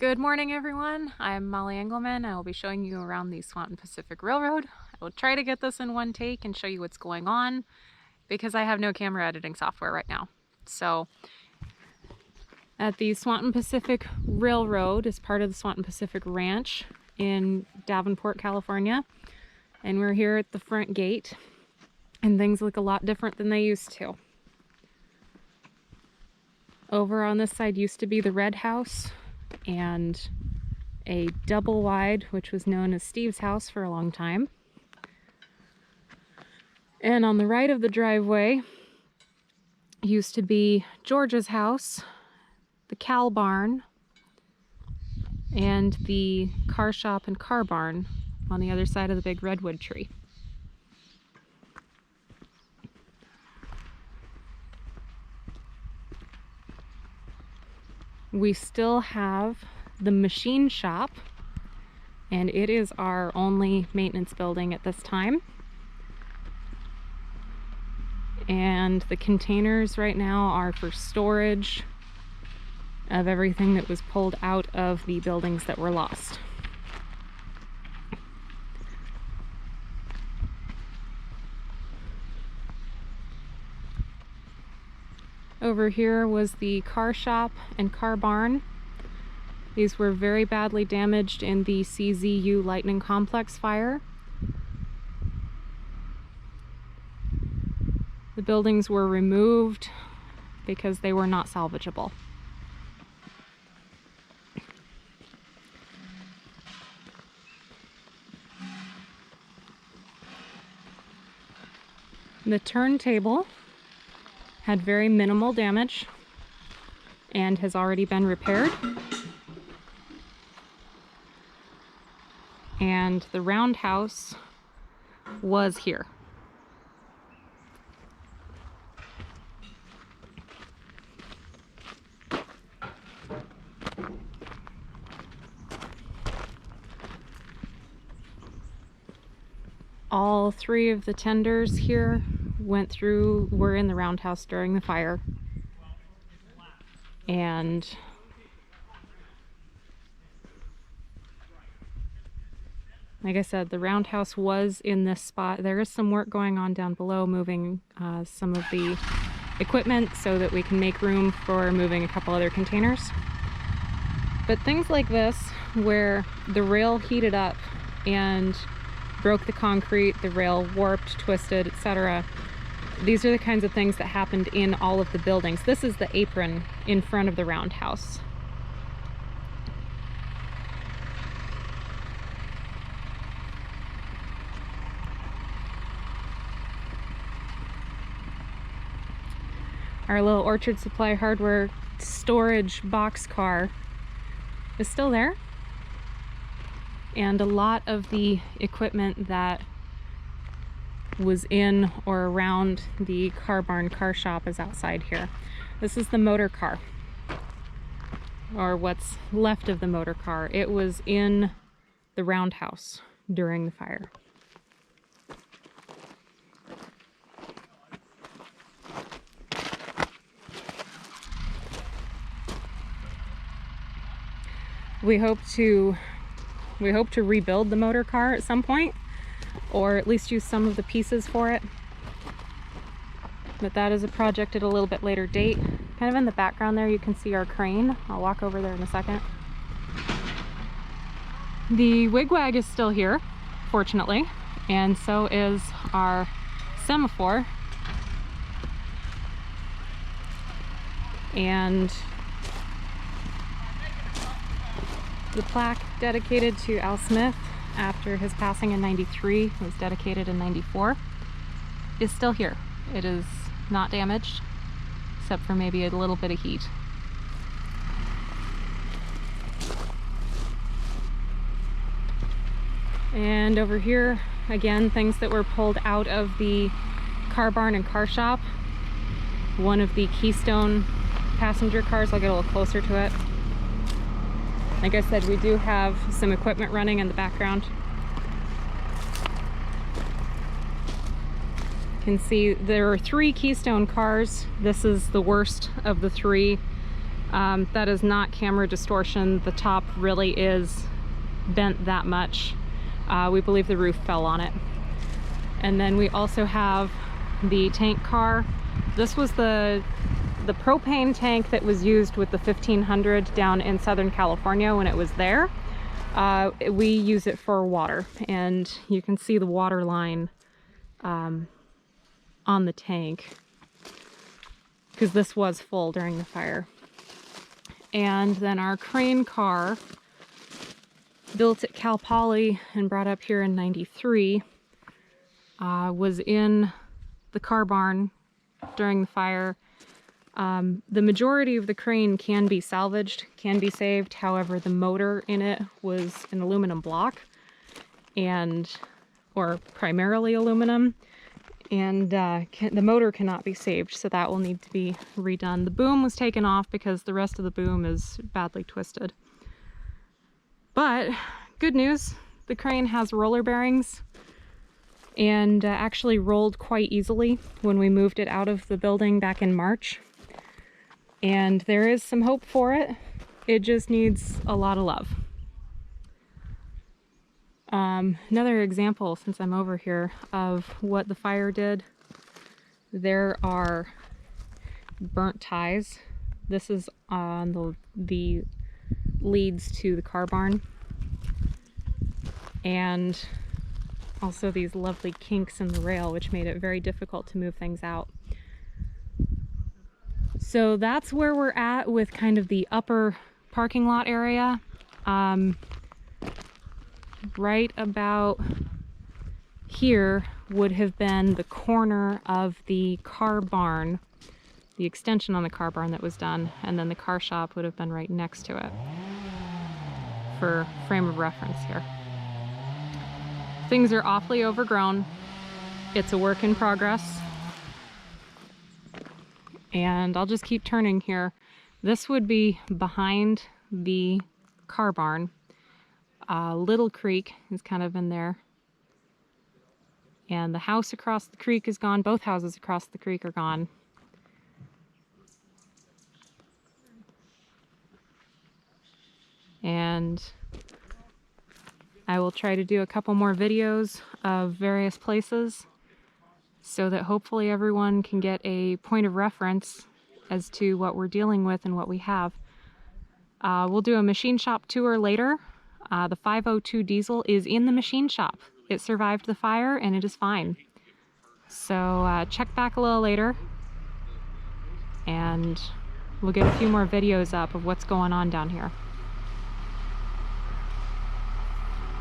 Good morning, everyone. I'm Molly Engelman. I will be showing you around the Swanton Pacific Railroad. I will try to get this in one take and show you what's going on because I have no camera editing software right now. So at the Swanton Pacific Railroad is part of the Swanton Pacific Ranch in Davenport, California. And we're here at the front gate and things look a lot different than they used to. Over on this side used to be the Red House and a double wide, which was known as Steve's house for a long time. And on the right of the driveway used to be George's house, the cow barn, and the car shop and car barn on the other side of the big redwood tree. We still have the machine shop, and it is our only maintenance building at this time. And the containers right now are for storage of everything that was pulled out of the buildings that were lost. Over here was the car shop and car barn. These were very badly damaged in the CZU Lightning Complex Fire. The buildings were removed because they were not salvageable. The turntable had very minimal damage and has already been repaired. And the roundhouse was here. All three of the tenders here were in the roundhouse during the fire. And like I said, the roundhouse was in this spot. There is some work going on down below, moving some of the equipment so that we can make room for moving a couple other containers. But things like this, where the rail heated up and broke the concrete, the rail warped, twisted, etc. These are the kinds of things that happened in all of the buildings. This is the apron in front of the roundhouse. Our little Orchard Supply Hardware storage box car is still there. And a lot of the equipment that was in or around the car barn car shop is outside here. This is the motor car, or what's left of the motor car. It was in the roundhouse during the fire. We hope to rebuild the motor car at some point, or at least use some of the pieces for it. But that is a project at a little bit later date. Kind of in the background there you can see our crane. I'll walk over there in a second. The wigwag is still here, fortunately, and so is our semaphore. And the plaque dedicated to Al Smith after his passing in '93, was dedicated in '94, is still here. It is not damaged, except for maybe a little bit of heat. And over here, again, things that were pulled out of the car barn and car shop. One of the Keystone passenger cars, I'll get a little closer to it. Like I said, we do have some equipment running in the background. You can see there are 3 Keystone cars. This is the worst of the 3. That is not camera distortion. The top really is bent that much. We believe the roof fell on it. And then we also have the tank car. This was the propane tank that was used with the 1500 down in Southern California when it was there. We use it for water, and you can see the water line on the tank because this was full during the fire. And then our crane car, built at Cal Poly and brought up here in '93, was in the car barn during the fire. The majority of the crane can be salvaged, can be saved. However, the motor in it was an aluminum block, or primarily aluminum, and the motor cannot be saved, so that will need to be redone. The boom was taken off because the rest of the boom is badly twisted. But good news, the crane has roller bearings and actually rolled quite easily when we moved it out of the building back in March. And there is some hope for it. It just needs a lot of love. Another example, since I'm over here, of what the fire did. There are burnt ties. This is on the leads to the car barn. And also these lovely kinks in the rail, which made it very difficult to move things out. So that's where we're at with kind of the upper parking lot area. Right about here would have been the corner of the car barn, the extension on the car barn that was done, and then the car shop would have been right next to it for frame of reference here. Things are awfully overgrown. It's a work in progress. And I'll just keep turning here. This would be behind the car barn. Little Creek is kind of in there. And the house across the creek is gone. Both houses across the creek are gone. And I will try to do a couple more videos of various places so that hopefully everyone can get a point of reference as to what we're dealing with and what we have. We'll do a machine shop tour later. The 502 diesel is in the machine shop. It survived the fire and it is fine. So check back a little later and we'll get a few more videos up of what's going on down here.